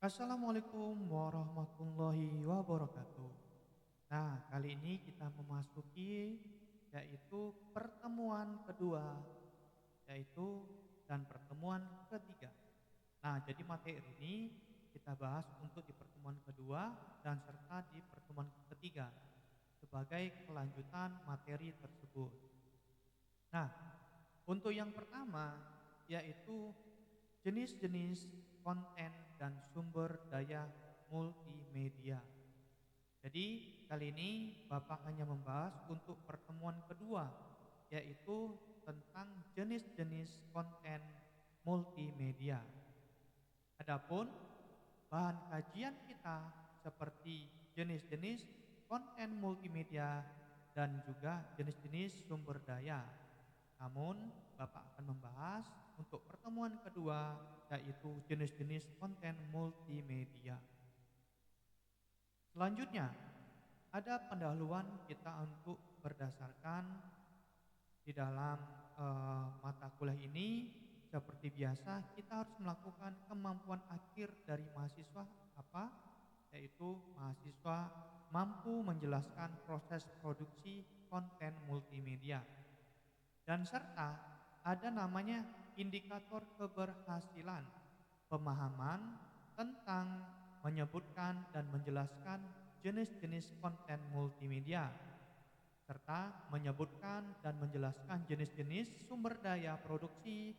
Assalamualaikum warahmatullahi wabarakatuh. Nah, kali ini kita memasuki yaitu pertemuan kedua, yaitu dan pertemuan ketiga. Nah, jadi materi ini kita bahas untuk di pertemuan kedua dan serta di pertemuan ketiga sebagai kelanjutan materi tersebut. Nah, untuk yang pertama yaitu jenis-jenis konten dan sumber daya multimedia. Jadi kali ini Bapak hanya membahas untuk pertemuan kedua, yaitu tentang jenis-jenis konten multimedia. Adapun bahan kajian kita seperti jenis-jenis konten multimedia dan juga jenis-jenis sumber daya. Namun Bapak akan membahas untuk pertemuan kedua yaitu jenis-jenis konten multimedia. Selanjutnya, ada pendahuluan kita untuk berdasarkan di dalam mata kuliah ini seperti biasa kita harus melakukan kemampuan akhir dari mahasiswa apa? Yaitu mahasiswa mampu menjelaskan proses produksi konten multimedia dan serta ada namanya indikator keberhasilan pemahaman tentang menyebutkan dan menjelaskan jenis-jenis konten multimedia serta menyebutkan dan menjelaskan jenis-jenis sumber daya produksi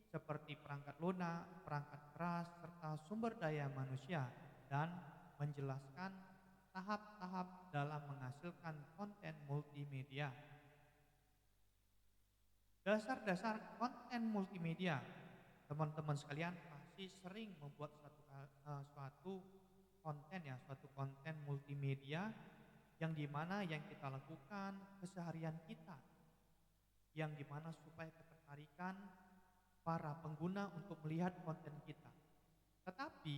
seperti perangkat lunak, perangkat keras, serta sumber daya manusia dan menjelaskan tahap-tahap dalam menghasilkan konten multimedia. Dasar-dasar konten multimedia, teman-teman sekalian pasti sering membuat suatu konten ya, suatu konten multimedia yang dimana yang kita lakukan keseharian kita, yang dimana supaya ketertarikan para pengguna untuk melihat konten kita. Tetapi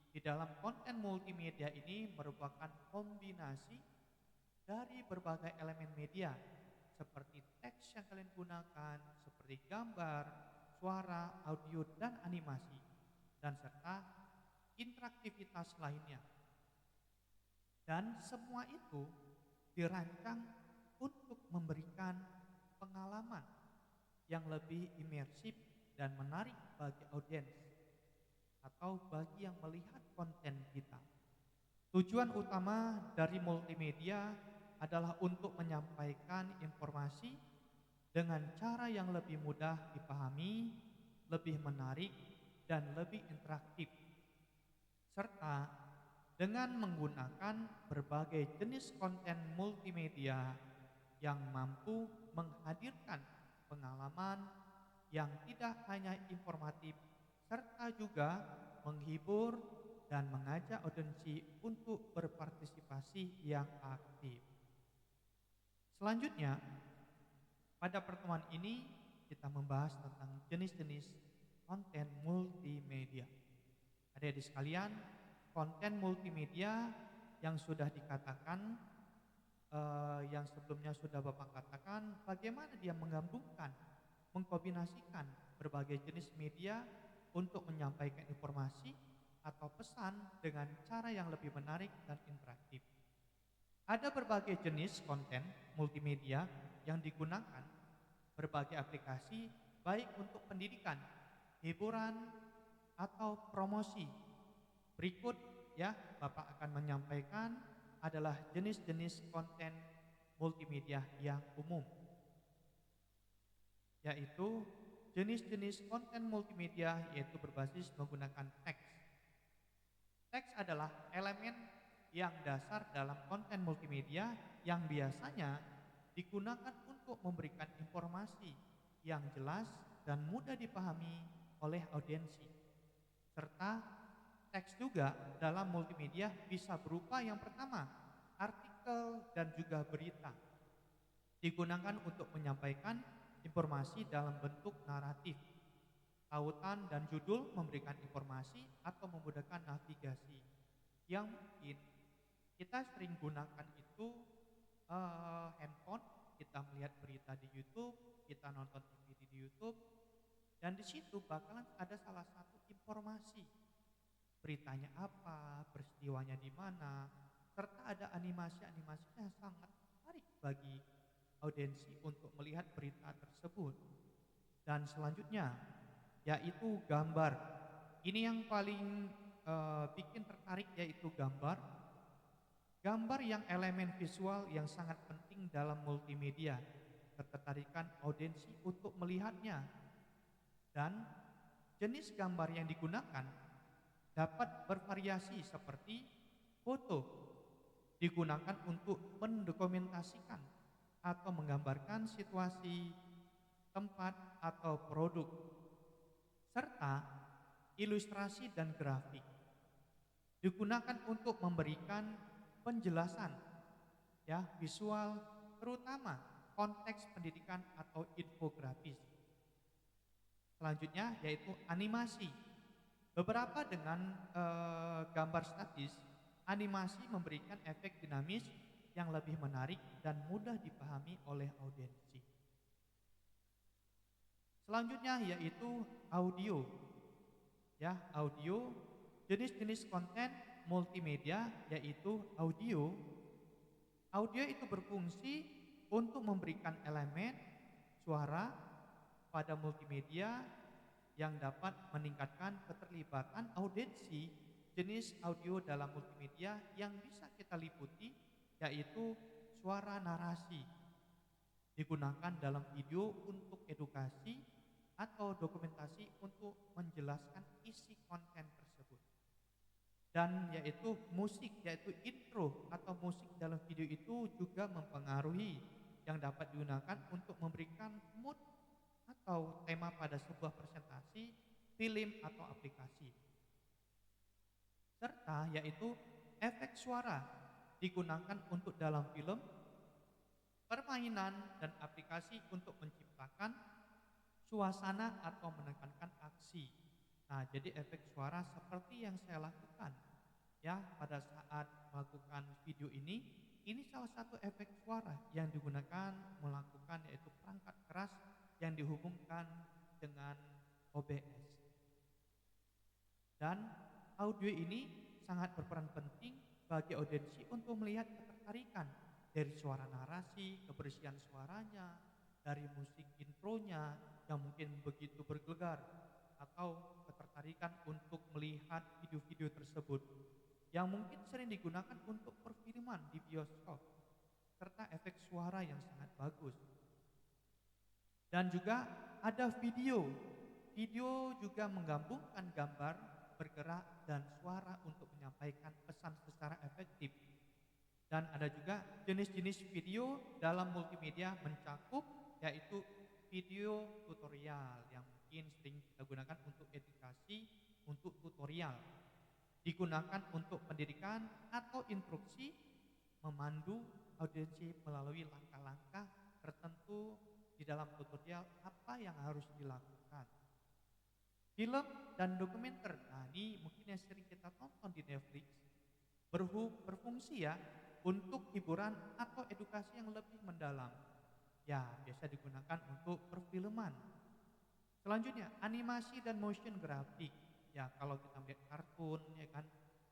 di dalam konten multimedia ini merupakan kombinasi dari berbagai elemen media seperti teks yang kalian gunakan, seperti gambar, suara, audio, dan animasi, dan serta interaktivitas lainnya. Dan semua itu dirancang untuk memberikan pengalaman yang lebih imersif dan menarik bagi audiens atau bagi yang melihat konten kita. Tujuan utama dari multimedia adalah untuk menyampaikan informasi dengan cara yang lebih mudah dipahami, lebih menarik, dan lebih interaktif, serta dengan menggunakan berbagai jenis konten multimedia yang mampu menghadirkan pengalaman yang tidak hanya informatif, serta juga menghibur dan mengajak audiensi untuk berpartisipasi yang aktif. Selanjutnya, pada pertemuan ini kita membahas tentang jenis-jenis konten multimedia. Adik-adik sekalian, konten multimedia yang sudah dikatakan, yang sebelumnya sudah Bapak katakan, bagaimana dia menggabungkan, mengkombinasikan berbagai jenis media untuk menyampaikan informasi atau pesan dengan cara yang lebih menarik dan interaktif. Ada berbagai jenis konten multimedia yang digunakan berbagai aplikasi baik untuk pendidikan, hiburan, atau promosi. Berikut ya Bapak akan menyampaikan adalah jenis-jenis konten multimedia yang umum, yaitu jenis-jenis konten multimedia yaitu berbasis menggunakan teks. Teks adalah elemen yang dasar dalam konten multimedia yang biasanya digunakan untuk memberikan informasi yang jelas dan mudah dipahami oleh audiensi. Serta teks juga dalam multimedia bisa berupa yang pertama, artikel dan juga berita. Digunakan untuk menyampaikan informasi dalam bentuk naratif. Tautan dan judul memberikan informasi atau memudahkan navigasi. Yang mungkin kita sering gunakan itu handphone, kita melihat berita di YouTube, kita nonton TV di YouTube, dan di situ bakalan ada salah satu informasi beritanya apa, peristiwanya di mana, serta ada animasi-animasi yang sangat menarik bagi audiensi untuk melihat berita tersebut. Dan selanjutnya yaitu gambar. Ini yang paling bikin tertarik yaitu gambar. Gambar yang elemen visual yang sangat penting dalam multimedia. Ketertarikan audiensi untuk melihatnya dan jenis gambar yang digunakan dapat bervariasi seperti foto digunakan untuk mendokumentasikan atau menggambarkan situasi, tempat, atau produk, serta ilustrasi dan grafik digunakan untuk memberikan penjelasan ya visual terutama konteks pendidikan atau infografis. Selanjutnya yaitu animasi. Beberapa dengan gambar statis, animasi memberikan efek dinamis yang lebih menarik dan mudah dipahami oleh audiensi. Selanjutnya yaitu audio. Ya, audio jenis-jenis konten multimedia yaitu audio. Audio itu berfungsi untuk memberikan elemen suara pada multimedia yang dapat meningkatkan keterlibatan audiensi. Jenis audio dalam multimedia yang bisa kita liputi yaitu suara narasi, digunakan dalam video untuk edukasi atau dokumentasi untuk menjelaskan isi konten tersebut. Dan yaitu musik, yaitu intro atau musik dalam video itu juga mempengaruhi yang dapat digunakan untuk memberikan mood atau tema pada sebuah presentasi, film atau aplikasi. Serta yaitu efek suara digunakan untuk dalam film, permainan dan aplikasi untuk menciptakan suasana atau menekankan aksi. Nah, jadi efek suara seperti yang saya lakukan ya pada saat melakukan video ini salah satu efek suara yang digunakan melakukan yaitu perangkat keras yang dihubungkan dengan OBS. Dan audio ini sangat berperan penting bagi audiensi untuk melihat ketertarikan dari suara narasi, kebersihan suaranya, dari musik intronya yang mungkin begitu bergelegar, atau ketertarikan untuk melihat video-video tersebut yang mungkin sering digunakan untuk perfilman di bioskop, serta efek suara yang sangat bagus. Dan juga ada video. Video juga menggabungkan gambar, bergerak, dan suara untuk menyampaikan pesan secara efektif. Dan ada juga jenis-jenis video dalam multimedia mencakup yaitu video tutorial yang mungkin sering kita gunakan untuk edukasi, untuk tutorial. Digunakan untuk pendidikan atau instruksi, memandu audiensi melalui langkah-langkah tertentu di dalam tutorial apa yang harus dilakukan. Film dan dokumenter, nah ini mungkin yang sering kita tonton di Netflix, berfungsi ya untuk hiburan atau edukasi yang lebih mendalam. Ya, biasa digunakan untuk perfilman. Selanjutnya, animasi dan motion graphic. Ya, kalau kita melihat kartun, ya kan,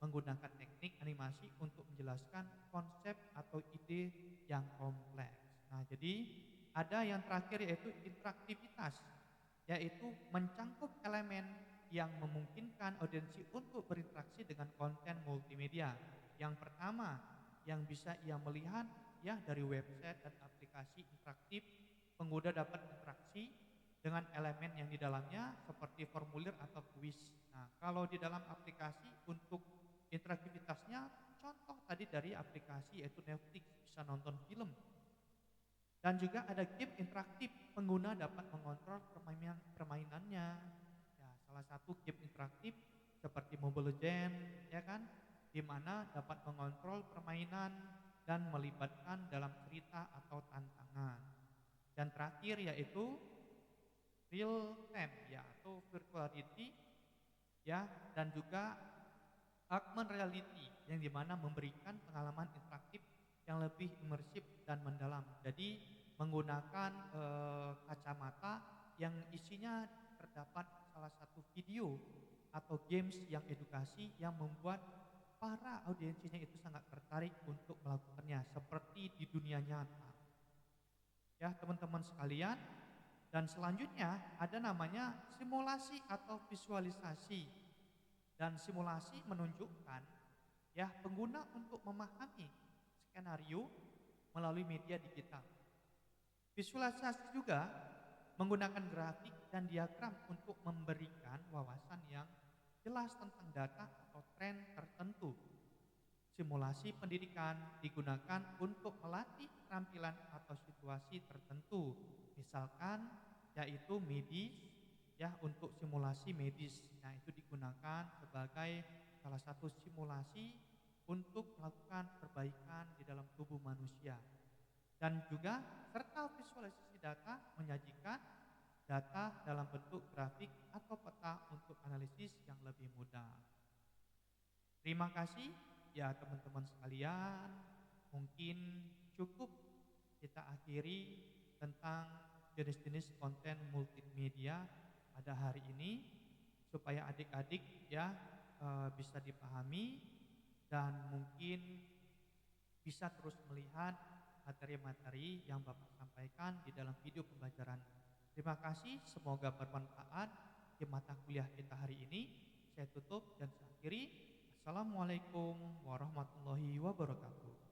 menggunakan teknik animasi untuk menjelaskan konsep atau ide yang kompleks. Nah, jadi ada yang terakhir yaitu interaktivitas, yaitu mencangkup elemen yang memungkinkan audiensi untuk berinteraksi dengan konten multimedia. Yang pertama, yang bisa ia melihat ya dari website dan aplikasi interaktif, pengguna dapat interaksi dengan elemen yang di dalamnya seperti formulir atau kuis. Nah, kalau di dalam aplikasi untuk interaktivitasnya, contoh tadi dari aplikasi yaitu Netflix, bisa nonton film. Dan juga ada game interaktif, pengguna dapat mengontrol permainannya. Ya, salah satu game interaktif seperti Mobile Legends, ya kan, di mana dapat mengontrol permainan dan melibatkan dalam cerita atau tantangan. Dan terakhir yaitu real time ya atau virtual reality ya dan juga augmented reality yang dimana memberikan pengalaman interaktif yang lebih imersif dan mendalam. Jadi menggunakan kacamata yang isinya terdapat salah satu video atau games yang edukasi yang membuat para audiensinya itu sangat tertarik untuk melakukannya seperti di dunia nyata. Ya, teman-teman sekalian, dan selanjutnya ada namanya simulasi atau visualisasi. Dan simulasi menunjukkan ya pengguna untuk memahami skenario melalui media digital. Visualisasi juga menggunakan grafik dan diagram untuk memberikan wawasan yang jelas tentang data atau tren tertentu. Simulasi pendidikan digunakan untuk melatih keterampilan atau situasi tertentu. Misalkan yaitu medis ya untuk simulasi medis. Nah, itu digunakan sebagai salah satu simulasi untuk melakukan perbaikan di dalam tubuh manusia. Dan juga serta visualisasi data menyajikan data dalam bentuk grafik atau peta untuk analisis yang lebih mudah. Terima kasih ya teman-teman sekalian. Mungkin cukup kita akhiri tentang jenis-jenis konten multimedia pada hari ini supaya adik-adik ya bisa dipahami dan mungkin bisa terus melihat materi-materi yang Bapak sampaikan di dalam video pembelajaran. Terima kasih, semoga bermanfaat di mata kuliah kita hari ini. Saya tutup dan saya akhiri. Assalamualaikum warahmatullahi wabarakatuh.